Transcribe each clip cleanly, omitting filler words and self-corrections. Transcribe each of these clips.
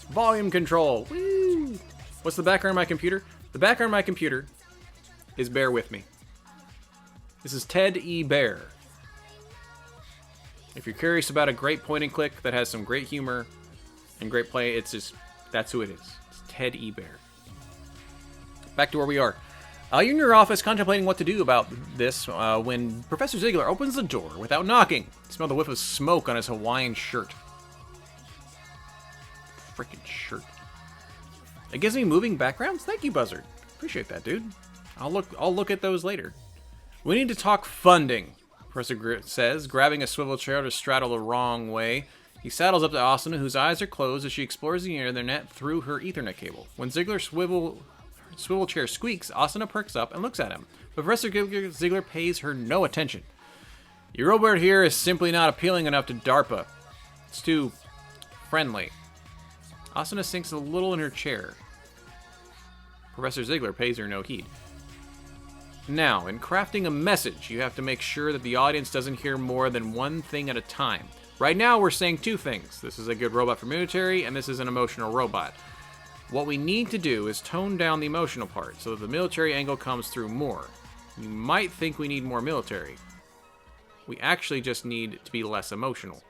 Volume control. Woo! What's the background of my computer? The background of my computer is Bear With Me. This is Ted E. Bear. If you're curious about a great point and click that has some great humor and great play, it's just, that's who it is. It's Ted E. Bear. Back to where we are. You're in your office contemplating what to do about this when Professor Ziegler opens the door without knocking. You smell the whiff of smoke on his Hawaiian shirt. Freaking shirt. It gives me moving backgrounds? Thank you, Buzzard. Appreciate that, dude. I'll look at those later. We need to talk funding, Professor says, grabbing a swivel chair to straddle the wrong way. He saddles up to Asuna, whose eyes are closed as she explores the internet through her Ethernet cable. When Ziegler's swivel chair squeaks, Asuna perks up and looks at him. But Professor Ziegler pays her no attention. Your robot here is simply not appealing enough to DARPA. It's too friendly. Asuna sinks a little in her chair. Professor Ziegler pays her no heed. Now, in crafting a message, you have to make sure that the audience doesn't hear more than one thing at a time. Right now, we're saying two things. This is a good robot for military, and this is an emotional robot. What we need to do is tone down the emotional part so that the military angle comes through more. You might think we need more military. We actually just need to be less emotional.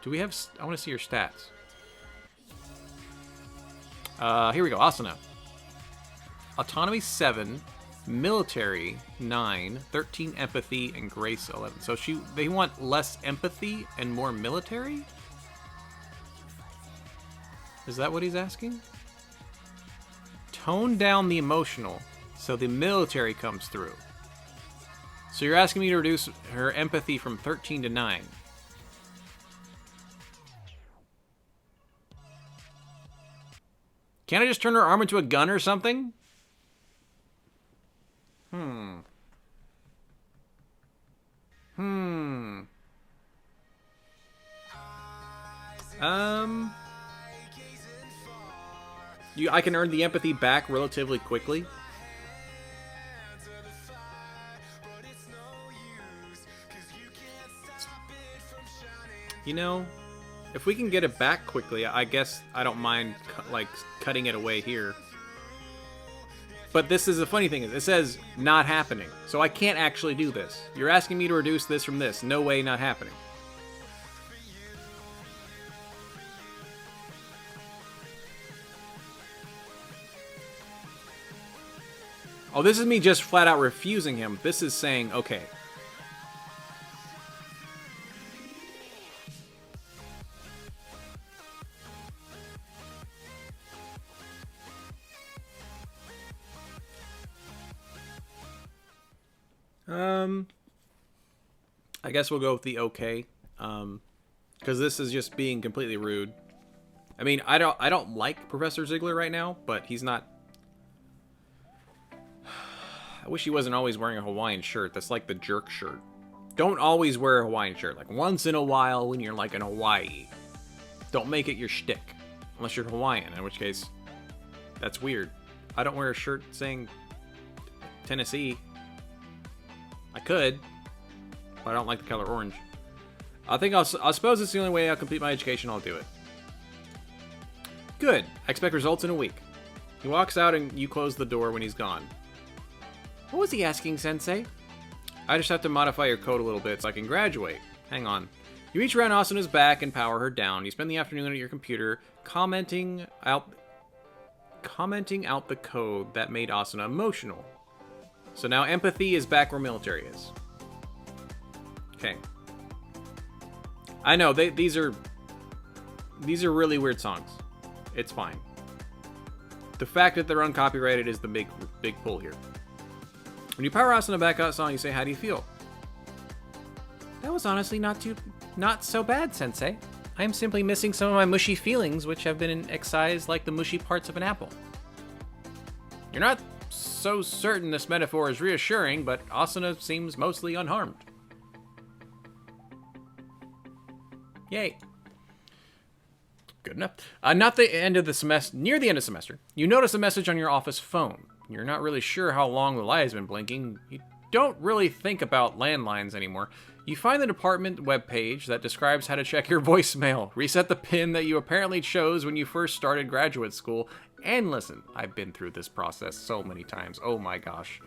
Do we have... I want to see your stats. Here we go. Asuna. Autonomy 7, military 9, 13 empathy, and grace 11. So they want less empathy and more military? Is that what he's asking? Tone down the emotional so the military comes through. So you're asking me to reduce her empathy from 13 to 9. Can't I just turn her arm into a gun or something? I can earn the empathy back relatively quickly. You know, if we can get it back quickly, I guess I don't mind cutting it away here. But this is the funny thing, it says not happening. So I can't actually do this. You're asking me to reduce this from this. No way, not happening. Oh, this is me just flat out refusing him. This is saying, okay. I guess we'll go with the okay. Because this is just being completely rude. I mean, I don't like Professor Ziegler right now, but he's not... I wish he wasn't always wearing a Hawaiian shirt. That's like the jerk shirt. Don't always wear a Hawaiian shirt. Like once in a while when you're like in Hawaii. Don't make it your shtick. Unless you're Hawaiian, in which case, that's weird. I don't wear a shirt saying Tennessee. I could, but I don't like the color orange. I suppose it's the only way I'll complete my education. I'll do it. Good. I expect results in a week. He walks out and you close the door when he's gone. What was he asking, Sensei? I just have to modify your code a little bit so I can graduate. Hang on. You reach around Asuna's back and power her down. You spend the afternoon at your computer commenting out the code that made Asuna emotional. So now empathy is back where military is. Okay. I know these are really weird songs. It's fine. The fact that they're uncopyrighted is the big pull here. When you power Asuna back out song, you say, "How do you feel?" That was honestly not so bad, Sensei. I am simply missing some of my mushy feelings, which have been excised like the mushy parts of an apple. You're not so certain this metaphor is reassuring, but Asuna seems mostly unharmed. Yay. Good enough. Near the end of the semester, you notice a message on your office phone. You're not really sure how long the light has been blinking. You don't really think about landlines anymore. You find the department webpage that describes how to check your voicemail, reset the PIN that you apparently chose when you first started graduate school, and listen, I've been through this process so many times. Oh my gosh.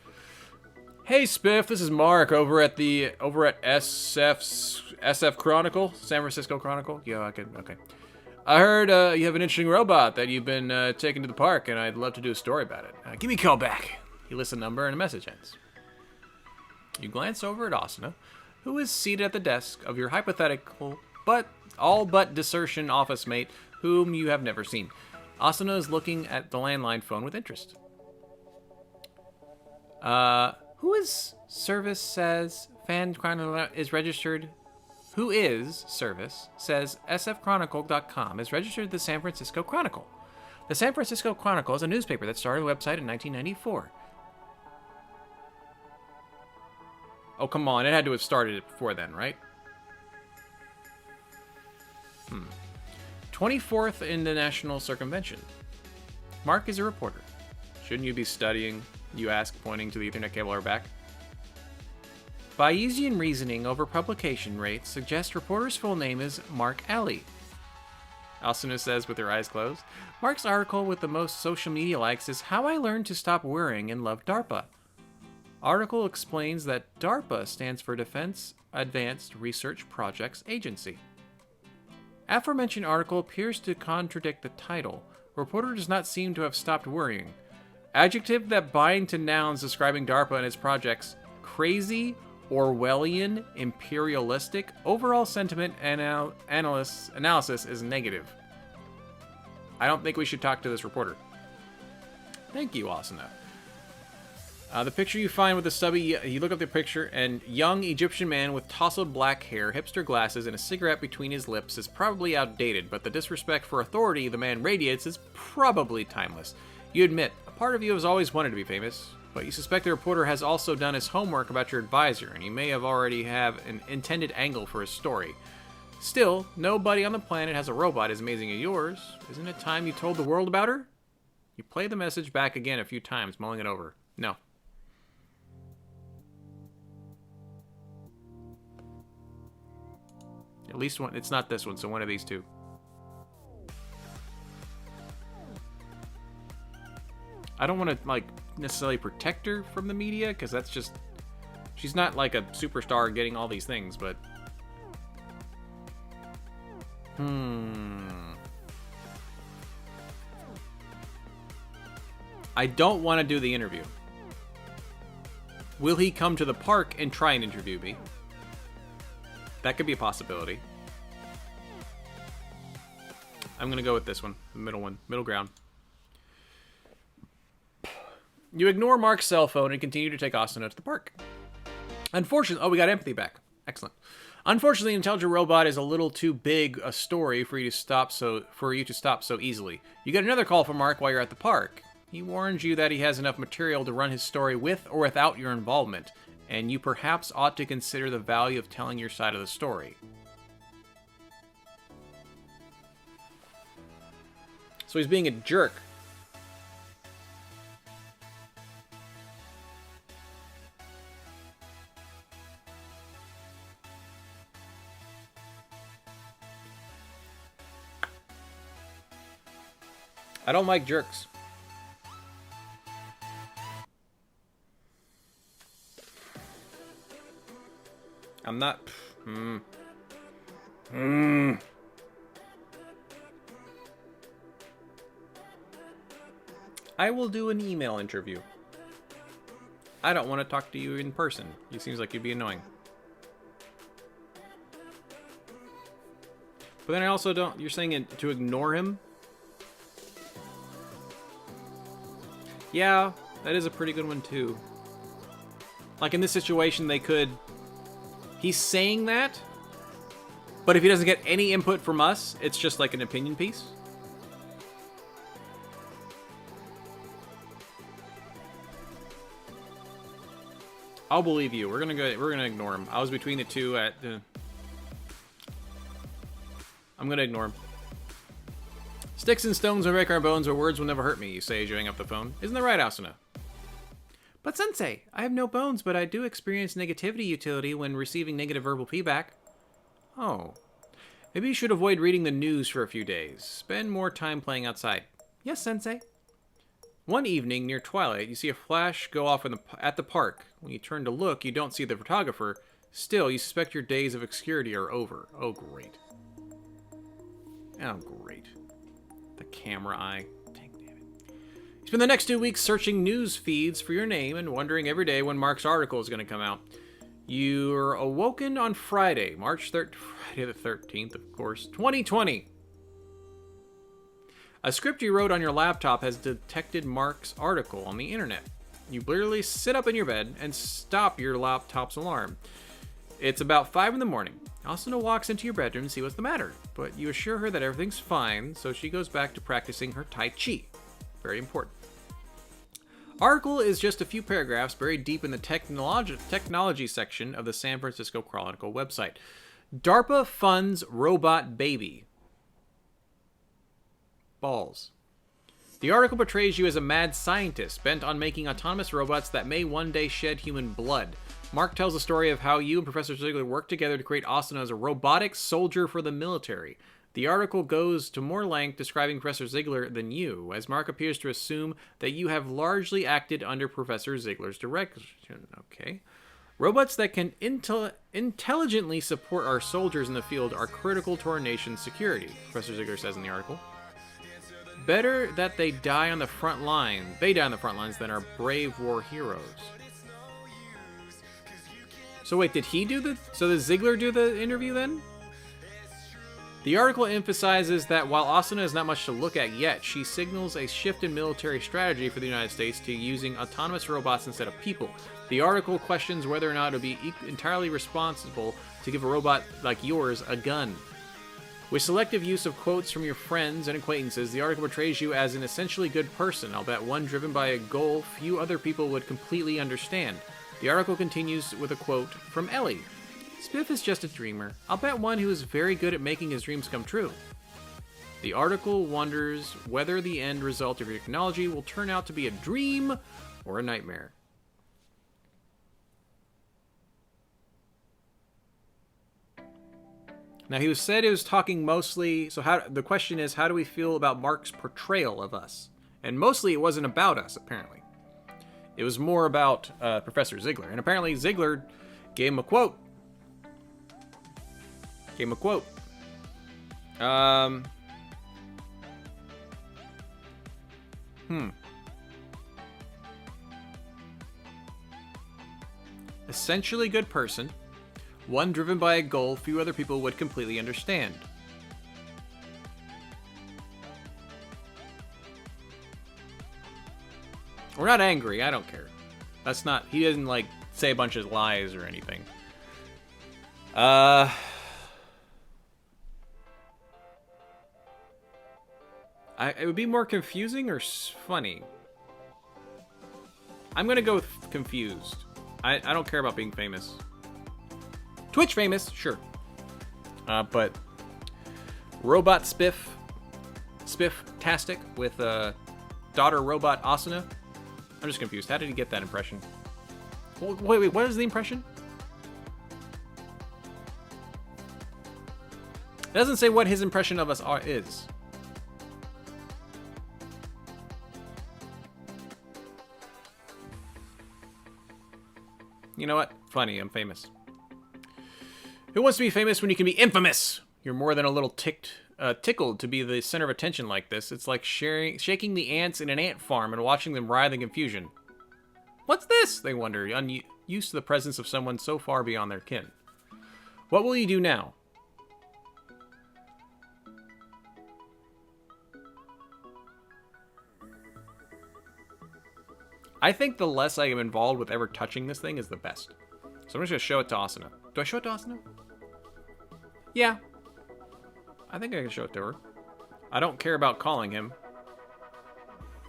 Hey Spiff, this is Mark over at SF Chronicle, San Francisco Chronicle. Yeah, okay. I heard you have an interesting robot that you've been taking to the park, and I'd love to do a story about it. Give me a call back. You list a number and a message ends. You glance over at Asuna, who is seated at the desk of your hypothetical but all but desertion office mate, whom you have never seen. Asuna is looking at the landline phone with interest. Who is service says fan chronicle is registered? Who is service says sfchronicle.com is registered to the San Francisco Chronicle. The San Francisco Chronicle is a newspaper that started a website in 1994. Oh, come on. It had to have started it before then, right? 24th International Circumvention. Mark is a reporter. Shouldn't you be studying? You ask, pointing to the Ethernet cable on her back. Bayesian reasoning over publication rates suggests reporter's full name is Mark Alley. Asuna says with her eyes closed. Mark's article with the most social media likes is How I Learned to Stop Worrying and Love DARPA. Article explains that DARPA stands for Defense Advanced Research Projects Agency. Aforementioned article appears to contradict the title. Reporter does not seem to have stopped worrying. Adjective that bind to nouns describing DARPA and its projects: crazy, Orwellian, imperialistic. Overall sentiment analysis is negative. I don't think we should talk to this reporter. Thank you, Asuna. The picture you find with the stubby, you look up the picture, and young Egyptian man with tousled black hair, hipster glasses, and a cigarette between his lips is probably outdated, but the disrespect for authority the man radiates is probably timeless. You admit, a part of you has always wanted to be famous, but you suspect the reporter has also done his homework about your advisor, and he may have already have an intended angle for his story. Still, nobody on the planet has a robot as amazing as yours. Isn't it time you told the world about her? You play the message back again a few times, mulling it over. No. At least one. It's not this one, so one of these two. I don't want to, like, necessarily protect her from the media, because that's just... She's not, like, a superstar getting all these things, but... I don't want to do the interview. Will he come to the park and try and interview me? That could be a possibility. I'm going to go with this one. The middle one. Middle ground. You ignore Mark's cell phone and continue to take Asuna to the park. Unfortunately... Oh, we got empathy back. Excellent. Unfortunately, Intelligent Robot is a little too big a story for you to stop so easily. You get another call from Mark while you're at the park. He warns you that he has enough material to run his story with or without your involvement, and you perhaps ought to consider the value of telling your side of the story. So he's being a jerk. I don't like jerks. I'm not... I will do an email interview. I don't want to talk to you in person. It seems like you'd be annoying. But then I also don't... You're saying it to ignore him? Yeah, that is a pretty good one too. Like in this situation, they could... He's saying that, but if he doesn't get any input from us, it's just like an opinion piece. I'll believe you. We're gonna ignore him. I was between the two at... I'm gonna ignore him. Sticks and stones will break our bones, but words will never hurt me, you say as you hang up the phone. Isn't that right, Asuna? But Sensei, I have no bones, but I do experience negativity utility when receiving negative verbal feedback. Oh. Maybe you should avoid reading the news for a few days. Spend more time playing outside. Yes, Sensei. One evening, near twilight, you see a flash go off at the park. When you turn to look, you don't see the photographer. Still, you suspect your days of obscurity are over. Oh, great. Oh, great. The camera eye. Dang damn it. You spend the next 2 weeks searching news feeds for your name and wondering every day when Mark's article is going to come out. You're awoken on Friday, Friday the 13th, of course, 2020. A script you wrote on your laptop has detected Mark's article on the internet. You literally sit up in your bed and stop your laptop's alarm. It's about 5 in the morning. Asuna walks into your bedroom to see what's the matter, but you assure her that everything's fine, so she goes back to practicing her Tai Chi. Very important. Article is just a few paragraphs buried deep in the technology section of the San Francisco Chronicle website. DARPA funds robot baby. Balls. The article portrays you as a mad scientist bent on making autonomous robots that may one day shed human blood. Mark tells the story of how you and Professor Ziegler worked together to create Asuna as a robotic soldier for the military. The article goes to more length describing Professor Ziegler than you, as Mark appears to assume that you have largely acted under Professor Ziegler's direction. Okay. Robots that can intelligently support our soldiers in the field are critical to our nation's security, Professor Ziegler says in the article. Better that they die on the front line. They die on the front lines than our brave war heroes. So wait, did Ziegler do the interview then? The article emphasizes that while Asuna is not much to look at yet, she signals a shift in military strategy for the United States to using autonomous robots instead of people. The article questions whether or not it would be entirely responsible to give a robot like yours a gun. With selective use of quotes from your friends and acquaintances, the article portrays you as an essentially good person, albeit one driven by a goal few other people would completely understand. The article continues with a quote from Ellie. Spiff is just a dreamer. I'll bet one who is very good at making his dreams come true. The article wonders whether the end result of your technology will turn out to be a dream or a nightmare. Now, he said it was talking mostly, so the question is, how do we feel about Mark's portrayal of us? And mostly it wasn't about us, apparently. It was more about Professor Ziegler. And apparently Ziegler gave him a quote. Essentially good person. One driven by a goal few other people would completely understand. We're not angry, I don't care. That's not, he doesn't like say a bunch of lies or anything. It would be more confusing or funny. I'm gonna go with confused. I don't care about being famous. Twitch famous, sure. But Robot Spifftastic with daughter robot Asuna. I'm just confused. How did he get that impression? Wait, what is the impression? It doesn't say what his impression of us is. You know what? Funny, I'm famous. Who wants to be famous when you can be infamous? You're more than a little tickled to be the center of attention like this. It's like shaking the ants in an ant farm and watching them writhe in confusion. What's this? They wonder, unused to the presence of someone so far beyond their kin. What will you do now? I think the less I am involved with ever touching this thing is the best. So I'm just going to show it to Asuna. Do I show it to Asuna? Yeah. I think I can show it to her. I don't care about calling him.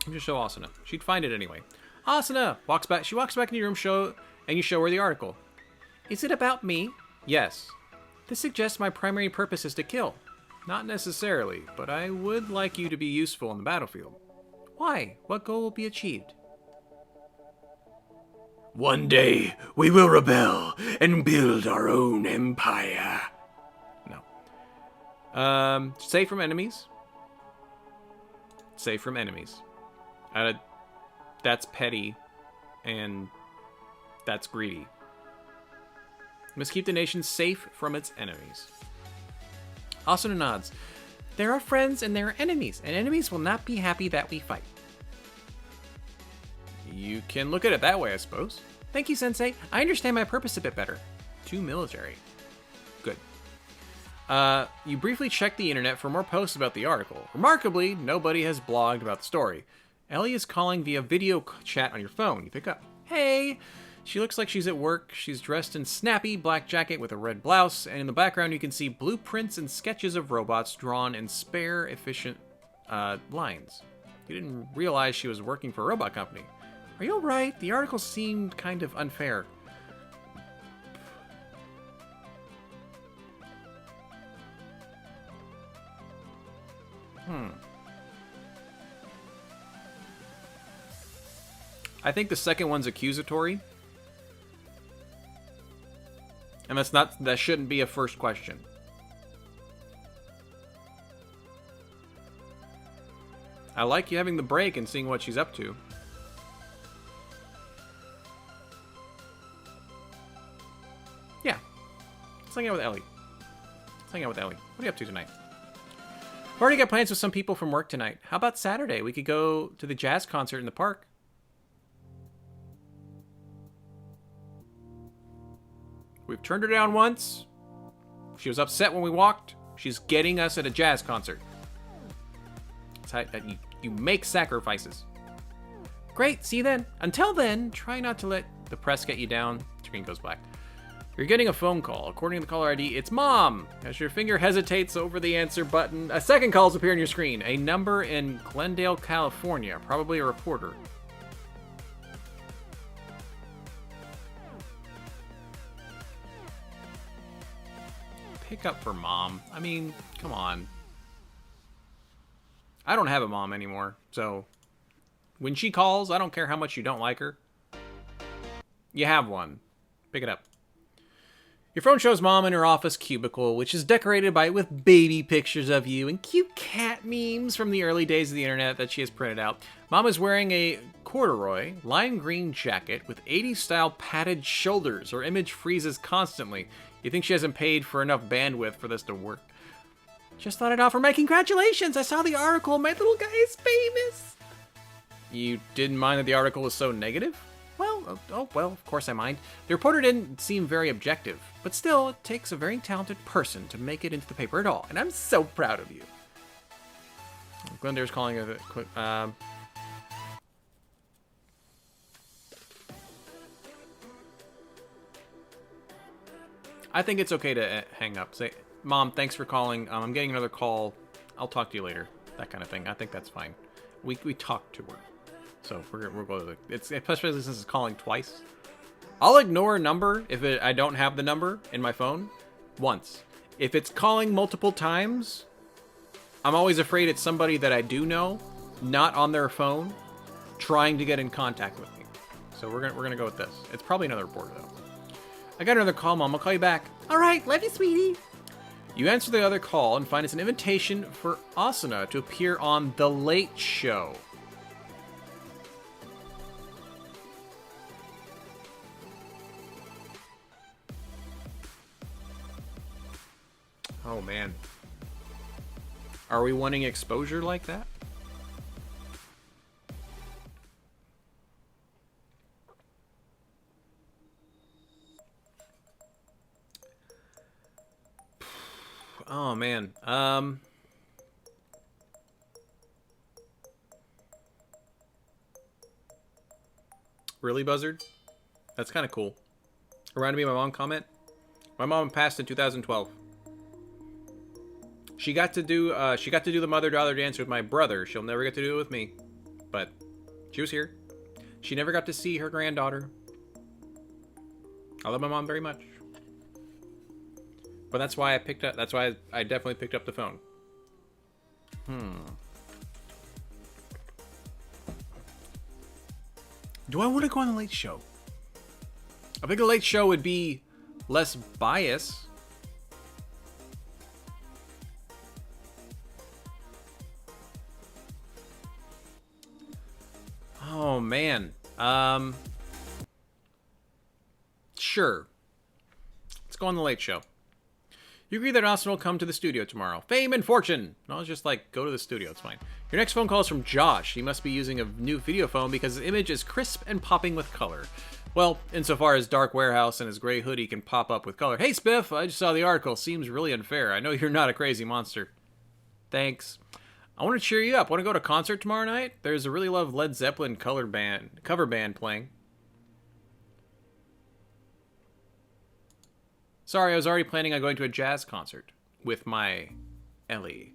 I'll just show Asuna. She'd find it anyway. Asuna walks back. She walks back into your room, and you show her the article. Is it about me? Yes. This suggests my primary purpose is to kill. Not necessarily, but I would like you to be useful in the battlefield. Why? What goal will be achieved? One day, we will rebel and build our own empire. No. Safe from enemies. Safe from enemies. That's petty, and that's greedy. Must keep the nation safe from its enemies. Asuna nods. There are friends and there are enemies, and enemies will not be happy that we fight. You can look at it that way, I suppose. Thank you, Sensei. I understand my purpose a bit better. Too military. Good. You briefly checked the internet for more posts about the article. Remarkably, nobody has blogged about the story. Ellie is calling via video chat on your phone. You pick up. Hey! She looks like she's at work. She's dressed in snappy black jacket with a red blouse, and in the background you can see blueprints and sketches of robots drawn in spare, efficient lines. You didn't realize she was working for a robot company. Are you alright? The article seemed kind of unfair. I think the second one's accusatory. And that shouldn't be a first question. I like you having the break and seeing what she's up to. Yeah. Let's hang out with Ellie. What are you up to tonight? I've already got plans with some people from work tonight. How about Saturday? We could go to the jazz concert in the park. We've turned her down once. She was upset when we walked. She's getting us at a jazz concert. That's how you make sacrifices. Great, see you then. Until then, try not to let the press get you down. Screen goes black. You're getting a phone call. According to the caller ID, it's Mom. As your finger hesitates over the answer button, a second call appears on your screen. A number in Glendale, California. Probably a reporter. Pick up for Mom. I mean, come on. I don't have a mom anymore, so when she calls, I don't care how much you don't like her. You have one. Pick it up. Your phone shows Mom in her office cubicle, which is decorated with baby pictures of you and cute cat memes from the early days of the internet that she has printed out. Mom is wearing a corduroy, lime green jacket with 80s style padded shoulders. Her image freezes constantly. You think she hasn't paid for enough bandwidth for this to work. Just thought I'd offer my congratulations. I saw the article. My little guy is famous. You didn't mind that the article was so negative? Well, of course I mind. The reporter didn't seem very objective, but still, it takes a very talented person to make it into the paper at all, and I'm so proud of you. Glendare's calling it quick. I think it's okay to hang up. Say, Mom, thanks for calling. I'm getting another call. I'll talk to you later. That kind of thing. I think that's fine. We talked to her. So we're going to it's especially since it's calling twice. I'll ignore a number if I don't have the number in my phone once. If it's calling multiple times, I'm always afraid it's somebody that I do know, not on their phone, trying to get in contact with me. So we're gonna go with this. It's probably another reporter though. I got another call, Mom. I'll call you back. All right, love you, sweetie. You answer the other call and find it's an invitation for Asuna to appear on The Late Show. Oh, man. Are we wanting exposure like that? Oh, man. Really, Buzzard? That's kind of cool. Reminded me of my mom comment. My mom passed in 2012. She got to do the mother-daughter dance with my brother. She'll never get to do it with me. But she was here. She never got to see her granddaughter. I love my mom very much. But that's why I definitely picked up the phone. Do I want to go on The Late Show? I think the Late Show would be less bias. Oh, man. Sure. Let's go on the Late Show. You agree that Austin will come to the studio tomorrow. Fame and fortune! No, it's just like, go to the studio, it's fine. Your next phone call is from Josh. He must be using a new video phone because his image is crisp and popping with color. Well, insofar as Dark Warehouse and his gray hoodie can pop up with color. Hey, Spiff, I just saw the article. Seems really unfair. I know you're not a crazy monster. Thanks. I want to cheer you up. Want to go to a concert tomorrow night? There's a really loved Led Zeppelin cover band playing. Sorry, I was already planning on going to a jazz concert with my Ellie.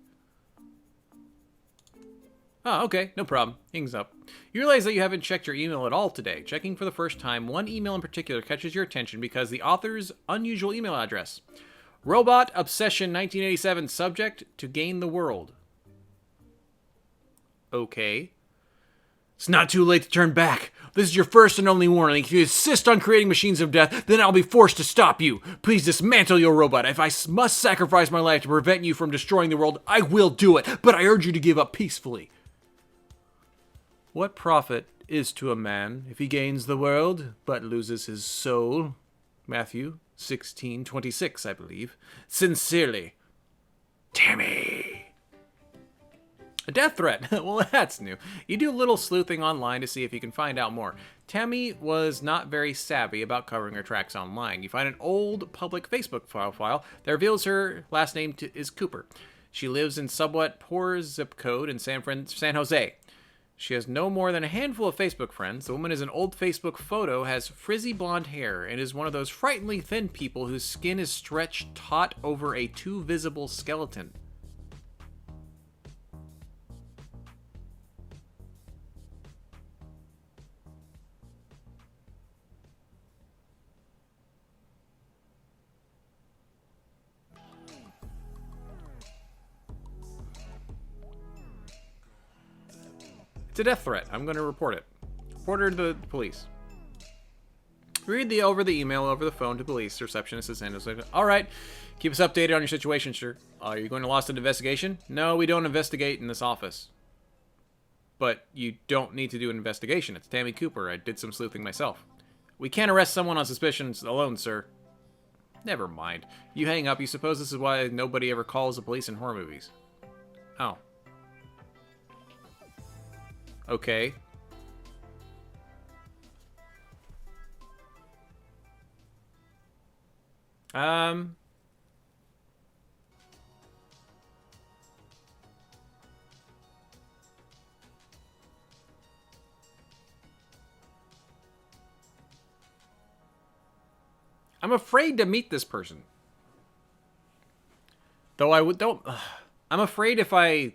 Oh, okay, no problem. Hangs up. You realize that you haven't checked your email at all today. Checking for the first time, one email in particular catches your attention because the author's unusual email address. Robot Obsession 1987, subject to gain the world. Okay. It's not too late to turn back. This is your first and only warning. If you insist on creating machines of death, then I'll be forced to stop you. Please dismantle your robot. If I must sacrifice my life to prevent you from destroying the world, I will do it. But I urge you to give up peacefully. What profit is to a man if he gains the world, but loses his soul? Matthew 16:26, I believe. Sincerely, Tammy. A death threat. Well, that's new. You do a little sleuthing online to see if you can find out more. Tammy was not very savvy about covering her tracks online. You find an old public Facebook file that reveals her last name is Cooper. She lives in somewhat poor zip code in San Jose. She has no more than a handful of Facebook friends. The woman is an old Facebook photo, has frizzy blonde hair, and is one of those frighteningly thin people whose skin is stretched taut over a too visible skeleton. It's a death threat. I'm going to report it. Report her to the police. Read over the email over the phone to police. Receptionist is saying, all right, keep us updated on your situation, sir. Are you going to Lost in investigation? No, we don't investigate in this office. But you don't need to do an investigation. It's Tammy Cooper. I did some sleuthing myself. We can't arrest someone on suspicions alone, sir. Never mind. You hang up. You suppose this is why nobody ever calls the police in horror movies. Oh. Okay. I'm afraid to meet this person. Though I don't... I'm afraid if I...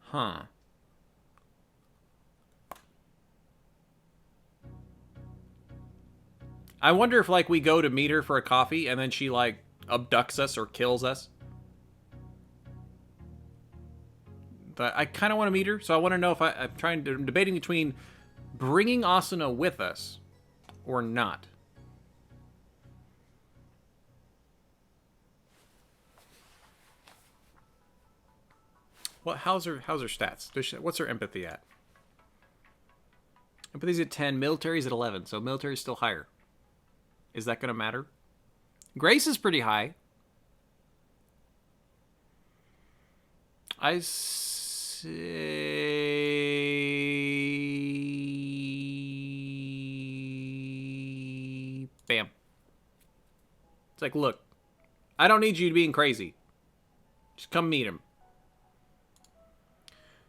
Huh. I wonder if, like, we go to meet her for a coffee and then she, like, abducts us or kills us. But I kind of want to meet her, so I want to know if I'm debating between bringing Asuna with us or not. How's her stats? What's her empathy at? Empathy's at 10, military's at 11, so military's still higher. Is that going to matter? Grace is pretty high. I say... Bam. It's like, look, I don't need you being crazy. Just come meet him.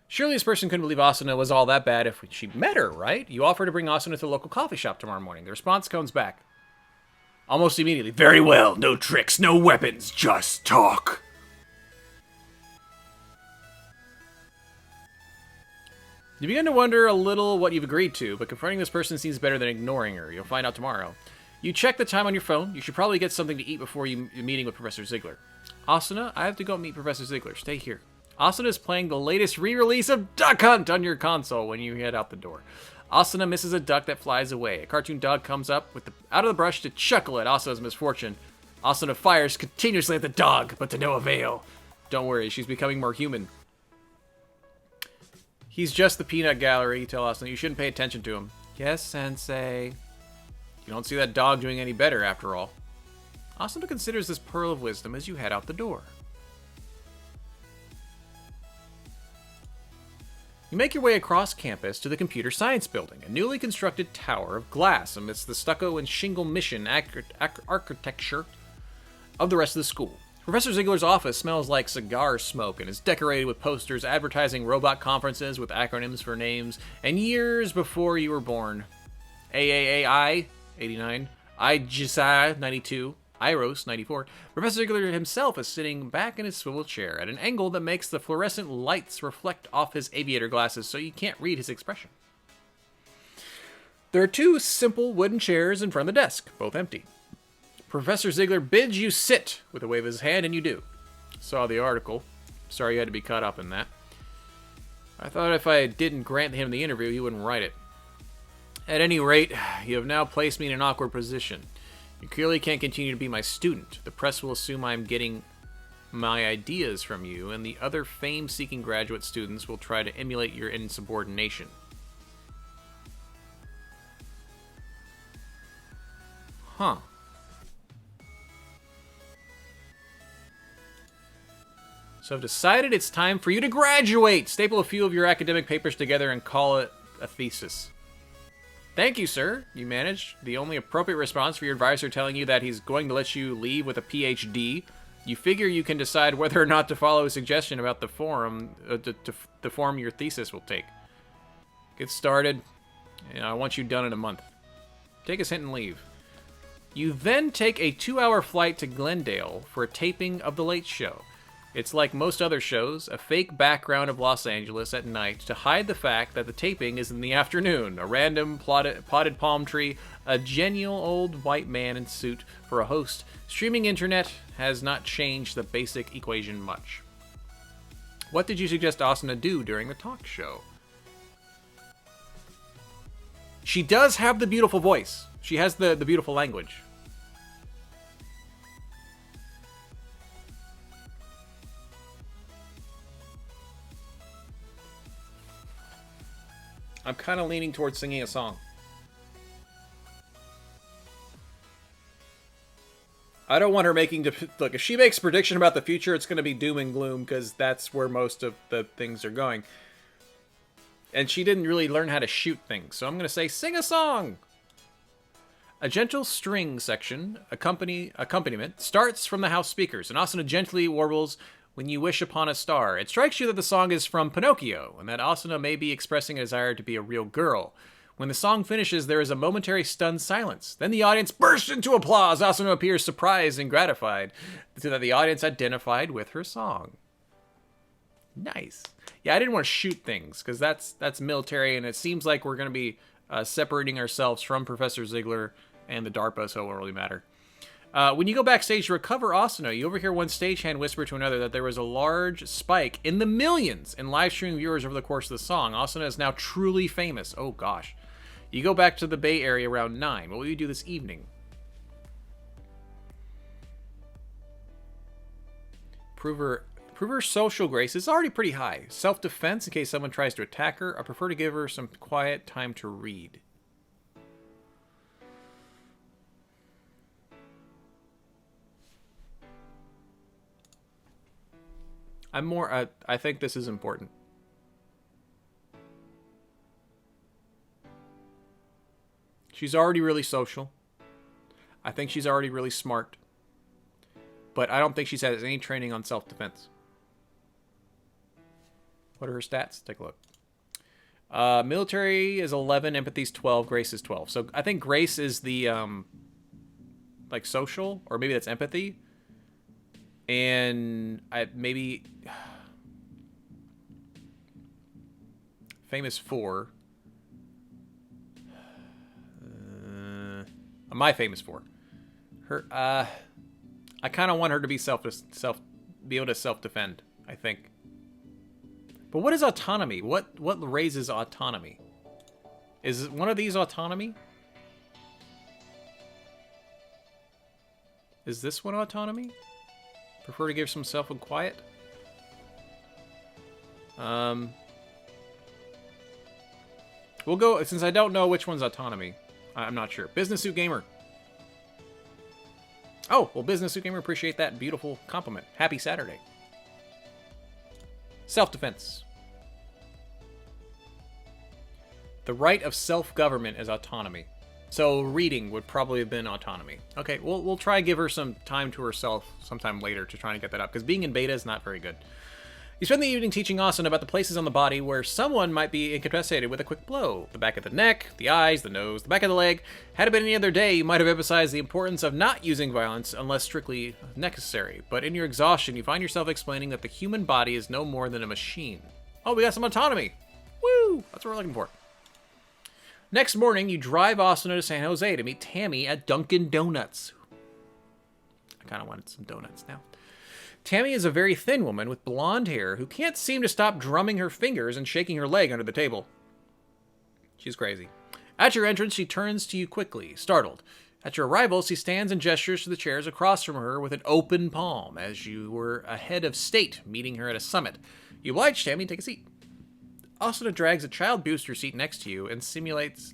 Surely this person couldn't believe Asuna was all that bad if she met her, right? You offer to bring Asuna to the local coffee shop tomorrow morning. The response comes back almost immediately. Very well. No tricks, no weapons, just talk. You begin to wonder a little what you've agreed to, but confronting this person seems better than ignoring her. You'll find out tomorrow. You check the time on your phone. You should probably get something to eat before you're meeting with Professor Ziegler. Asuna, I have to go meet Professor Ziegler. Stay here. Asuna is playing the latest re-release of Duck Hunt on your console when you head out the door. Asuna misses a duck that flies away. A cartoon dog comes up out of the brush to chuckle at Asuna's misfortune. Asuna fires continuously at the dog, but to no avail. Don't worry, she's becoming more human. He's just the peanut gallery, you tell Asuna. You shouldn't pay attention to him. Yes, sensei. You don't see that dog doing any better, after all. Asuna considers this pearl of wisdom as you head out the door. You make your way across campus to the Computer Science Building, a newly constructed tower of glass amidst the stucco and shingle mission architecture of the rest of the school. Professor Ziegler's office smells like cigar smoke and is decorated with posters advertising robot conferences with acronyms for names and years before you were born. AAAI, 89, IGSA, 92, Iros, 94. Professor Ziegler himself is sitting back in his swivel chair at an angle that makes the fluorescent lights reflect off his aviator glasses so you can't read his expression. There are two simple wooden chairs in front of the desk, both empty. Professor Ziegler bids you sit with a wave of his hand, and you do. Saw the article. Sorry you had to be caught up in that. I thought if I didn't grant him the interview, he wouldn't write it. At any rate, you have now placed me in an awkward position. You clearly can't continue to be my student. The press will assume I'm getting my ideas from you, and the other fame-seeking graduate students will try to emulate your insubordination. Huh. So I've decided it's time for you to graduate! Staple a few of your academic papers together and call it a thesis. Thank you, sir. You managed. The only appropriate response for your advisor telling you that he's going to let you leave with a PhD. You figure you can decide whether or not to follow his suggestion about the form, the form your thesis will take. Get started. I want you done in a month. Take his hint and leave. You then take a 2-hour flight to Glendale for a taping of The Late Show. It's like most other shows, a fake background of Los Angeles at night to hide the fact that the taping is in the afternoon. A random potted palm tree, a genial old white man in suit for a host. Streaming internet has not changed the basic equation much. What did you suggest Asuna do during the talk show? She does have the beautiful voice. She has the beautiful language. I'm kind of leaning towards singing a song. I don't want her making... Look, if she makes a prediction about the future, it's going to be doom and gloom, because that's where most of the things are going. And she didn't really learn how to shoot things, so I'm going to say, sing a song! A gentle string section, accompaniment, starts from the house speakers, and Asuna gently warbles... When you wish upon a star. It strikes you that the song is from Pinocchio, and that Asuna may be expressing a desire to be a real girl. When the song finishes, there is a momentary stunned silence. Then the audience bursts into applause. Asuna appears surprised and gratified so that the audience identified with her song. Nice. Yeah, I didn't want to shoot things, because that's military, and it seems like we're going to be separating ourselves from Professor Ziegler and the DARPA, so it won't really matter. When you go backstage to recover Asuna, you overhear one stagehand whisper to another that there was a large spike in the millions in live streaming viewers over the course of the song. Asuna is now truly famous. Oh gosh. You go back to the Bay Area around 9. What will you do this evening? Prove her social grace is already pretty high. Self-defense in case someone tries to attack her. I prefer to give her some quiet time to read. I think this is important. She's already really social. I think she's already really smart. But I don't think she's had any training on self-defense. What are her stats? Take a look. Military is 11, empathy's 12, grace is 12. So I think grace is the, like social, or maybe that's empathy. And maybe famous 4. My famous 4. Her. I kind of want her to be be able to self-defend. I think. But what is autonomy? What raises autonomy? Is one of these autonomy? Is this one autonomy? Prefer to give some self and quiet? We'll go, since I don't know which one's autonomy. I'm not sure. Business Suit Gamer. Oh, well, Business Suit Gamer, appreciate that beautiful compliment. Happy Saturday. Self-defense. The right of self-government is autonomy. So reading would probably have been autonomy. Okay, we'll try and give her some time to herself sometime later to try and get that up, because being in beta is not very good. You spend the evening teaching Asuna about the places on the body where someone might be incapacitated with a quick blow. The back of the neck, the eyes, the nose, the back of the leg. Had it been any other day, you might have emphasized the importance of not using violence unless strictly necessary. But in your exhaustion, you find yourself explaining that the human body is no more than a machine. Oh, we got some autonomy. Woo! That's what we're looking for. Next morning, you drive Asuna to San Jose to meet Tammy at Dunkin' Donuts. I kind of wanted some donuts now. Tammy is a very thin woman with blonde hair who can't seem to stop drumming her fingers and shaking her leg under the table. She's crazy. At your entrance, she turns to you quickly, startled. At your arrival, she stands and gestures to the chairs across from her with an open palm, as you were a head of state meeting her at a summit. You oblige Tammy and take a seat. Asuna drags a child booster seat next to you and situates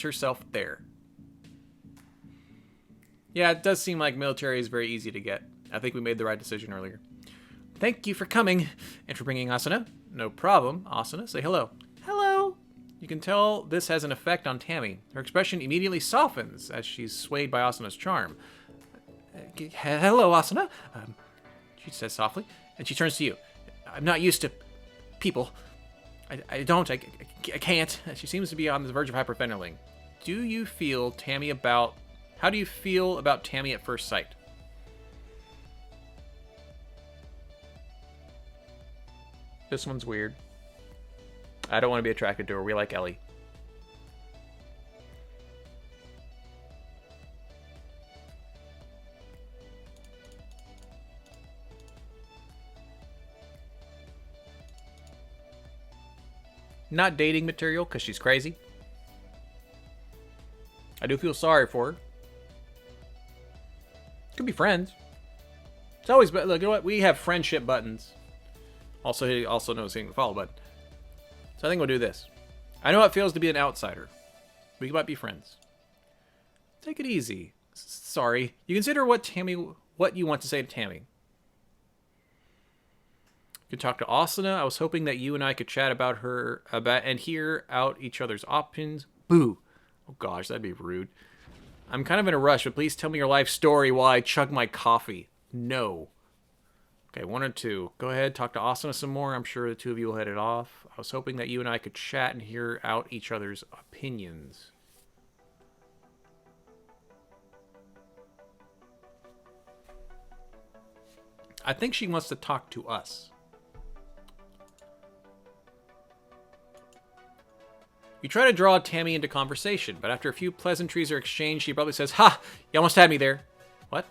herself there. Yeah, it does seem like military is very easy to get. I think we made the right decision earlier. Thank you for coming and for bringing Asuna. No problem. Asuna, say hello. Hello. You can tell this has an effect on Tammy. Her expression immediately softens as she's swayed by Asuna's charm. Hello, Asuna, she says softly, and she turns to you. I'm not used to people. I can't. She seems to be on the verge of hyperventilating. How do you feel about Tammy at first sight? This one's weird. I don't want to be attracted to her. We like Ellie. Not dating material because she's crazy. I do feel sorry for her. Could be friends. It's always, look, you know what? We have friendship buttons. Also knows hitting the follow button. So I think we'll do this. I know how it feels to be an outsider. We might be friends. Take it easy. Sorry. You consider what you want to say to Tammy. You can talk to Asuna. I was hoping that you and I could chat about her and hear out each other's opinions. Boo. Oh gosh, that'd be rude. I'm kind of in a rush, but please tell me your life story while I chug my coffee. No. Okay, 1 or 2. Go ahead, talk to Asuna some more. I'm sure the two of you will hit it off. I was hoping that you and I could chat and hear out each other's opinions. I think she wants to talk to us. You try to draw Tammy into conversation, but after a few pleasantries are exchanged, she probably says, "Ha! You almost had me there." What?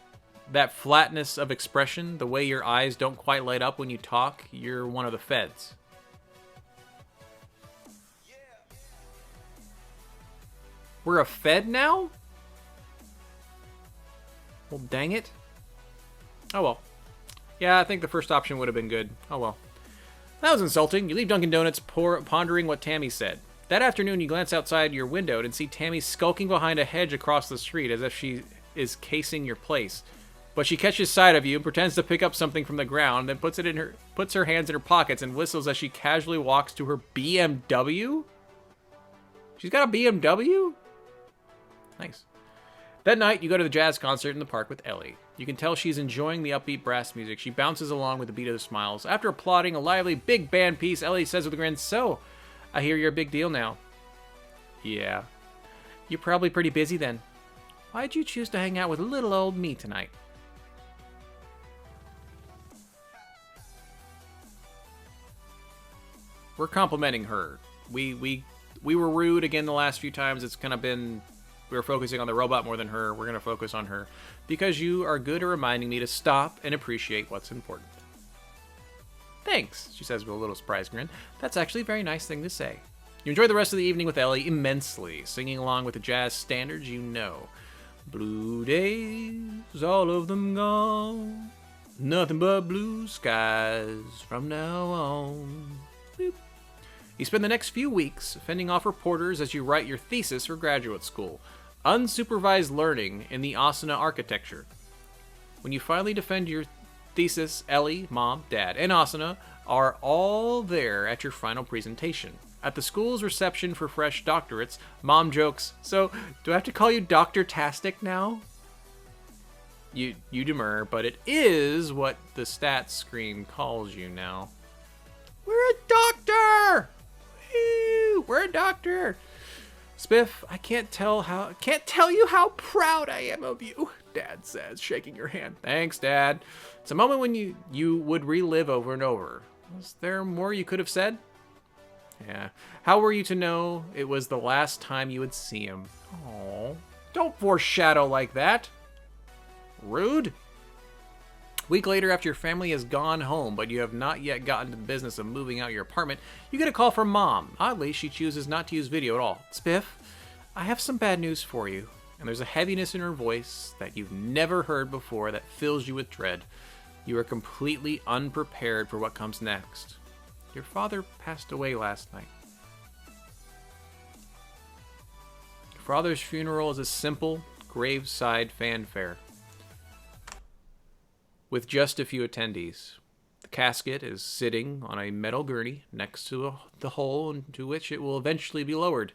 That flatness of expression, the way your eyes don't quite light up when you talk, you're one of the feds. We're a fed now? Well, dang it. Oh well. Yeah, I think the first option would have been good. Oh well. That was insulting. You leave Dunkin' Donuts pondering what Tammy said. That afternoon, you glance outside your window and see Tammy skulking behind a hedge across the street as if she is casing your place. But she catches sight of you and pretends to pick up something from the ground, then puts her hands in her pockets and whistles as she casually walks to her BMW? She's got a BMW? Nice. That night, you go to the jazz concert in the park with Ellie. You can tell she's enjoying the upbeat brass music. She bounces along with the beat of the smiles. After applauding a lively big band piece, Ellie says with a grin, "So, I hear you're a big deal now." Yeah. You're probably pretty busy then. Why'd you choose to hang out with little old me tonight? We're complimenting her. We were rude again the last few times. It's kind of been... We were focusing on the robot more than her. We're going to focus on her. Because you are good at reminding me to stop and appreciate what's important. Thanks, she says with a little surprised grin. That's actually a very nice thing to say. You enjoy the rest of the evening with Ellie immensely, singing along with the jazz standards you know. Blue days, all of them gone. Nothing but blue skies from now on. Boop. You spend the next few weeks fending off reporters as you write your thesis for graduate school. Unsupervised learning in the Asuna architecture. When you finally defend your thesis, Ellie, Mom, Dad, and Asuna are all there at your final presentation. At the school's reception for fresh doctorates, Mom jokes, "So, do I have to call you Dr. Tastic now?" You demur, but it is what the stats screen calls you now. We're a doctor! Woo! We're a doctor! Spiff, I can't tell you how proud I am of you, Dad says, shaking your hand. Thanks, Dad. It's a moment when you would relive over and over. Was there more you could have said? Yeah. How were you to know it was the last time you would see him? Oh, don't foreshadow like that. Rude. A week later, after your family has gone home, but you have not yet gotten to the business of moving out your apartment, you get a call from Mom. Oddly, she chooses not to use video at all. Spiff, I have some bad news for you. And there's a heaviness in her voice that you've never heard before that fills you with dread. You are completely unprepared for what comes next. Your father passed away last night. Your father's funeral is a simple graveside fanfare with just a few attendees. The casket is sitting on a metal gurney next to the hole into which it will eventually be lowered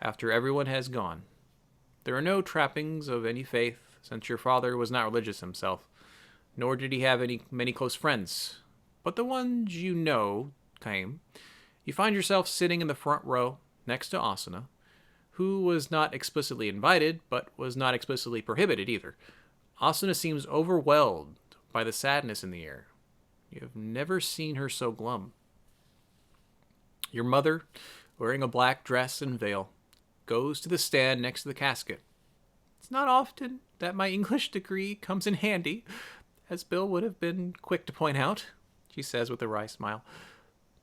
after everyone has gone. There are no trappings of any faith, since your father was not religious himself, nor did he have many close friends. But the ones you know came. You find yourself sitting in the front row next to Asuna, who was not explicitly invited, but was not explicitly prohibited either. Asuna seems overwhelmed by the sadness in the air. You have never seen her so glum. Your mother, wearing a black dress and veil, goes to the stand next to the casket. It's not often that my English degree comes in handy, as Bill would have been quick to point out, she says with a wry smile.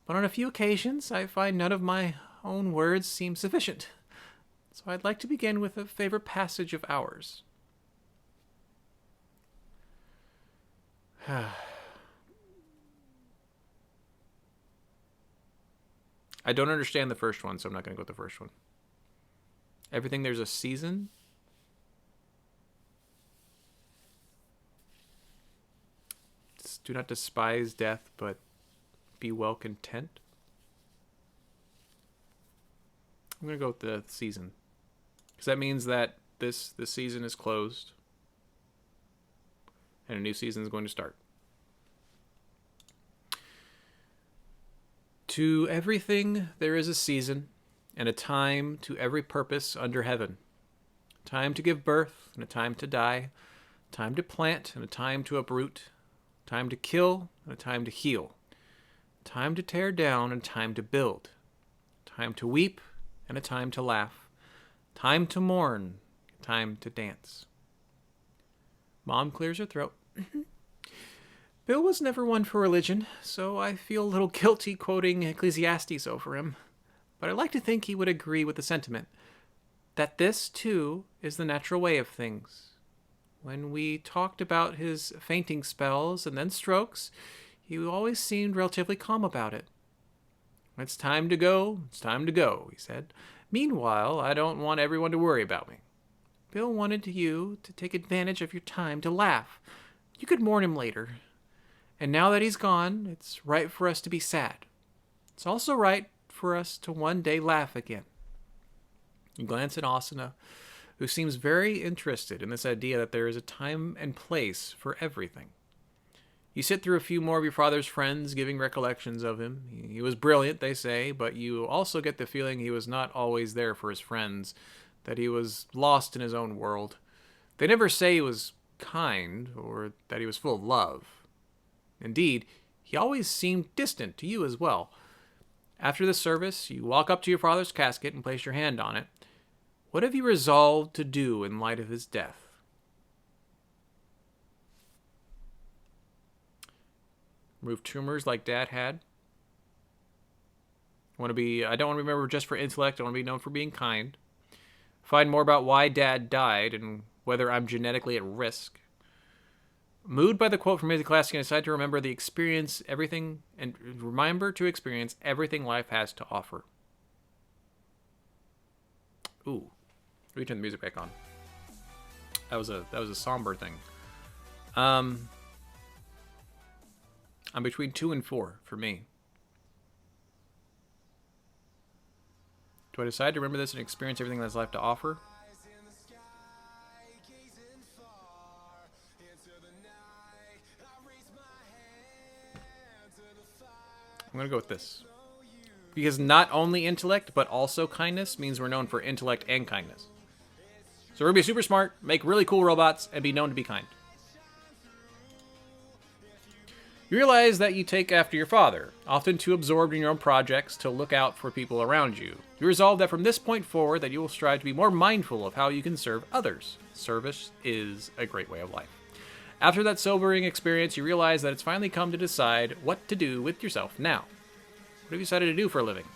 But on a few occasions, I find none of my own words seem sufficient. So I'd like to begin with a favorite passage of ours. I don't understand the first one, so I'm not going to go with the first one. Everything there's a season. Do not despise death, but be well content. I'm going to go with the season. Because that means that this season is closed. And a new season is going to start. To everything there is a season, and a time to every purpose under heaven. A time to give birth, and a time to die. A time to plant, and a time to uproot. A time to kill, and a time to heal. A time to tear down, and a time to build. A time to weep, and a time to laugh. A time to mourn, a time to dance. Mom clears her throat. Bill was never one for religion, so I feel a little guilty quoting Ecclesiastes over him. But I like to think he would agree with the sentiment that this, too, is the natural way of things. When we talked about his fainting spells and then strokes, he always seemed relatively calm about it. It's time to go, he said. Meanwhile, I don't want everyone to worry about me. Bill wanted you to take advantage of your time to laugh. You could mourn him later. And now that he's gone, it's right for us to be sad. It's also right for us to one day laugh again. You glance at Asuna, who seems very interested in this idea that there is a time and place for everything. You sit through a few more of your father's friends giving recollections of him. He was brilliant, they say, but you also get the feeling he was not always there for his friends, that he was lost in his own world. They never say he was kind or that he was full of love. Indeed, he always seemed distant to you as well. After the service, you walk up to your father's casket and place your hand on it. What have you resolved to do in light of his death? Remove tumors like Dad had? I don't want to be remembered just for intellect. I want to be known for being kind. Find more about why Dad died and whether I'm genetically at risk. Moved by the quote from Music Classic, I decided to remember to experience everything life has to offer. Ooh, let me turn the music back on. That was a somber thing. I'm between 2 and 4 for me. Do I decide to remember this and experience everything that's life to offer? I'm going to go with this. Because not only intellect, but also kindness means we're known for intellect and kindness. So we're going to be super smart, make really cool robots, and be known to be kind. You realize that you take after your father, often too absorbed in your own projects to look out for people around you. You resolve that from this point forward that you will strive to be more mindful of how you can serve others. Service is a great way of life. After that sobering experience, you realize that it's finally come to decide what to do with yourself now. What have you decided to do for a living?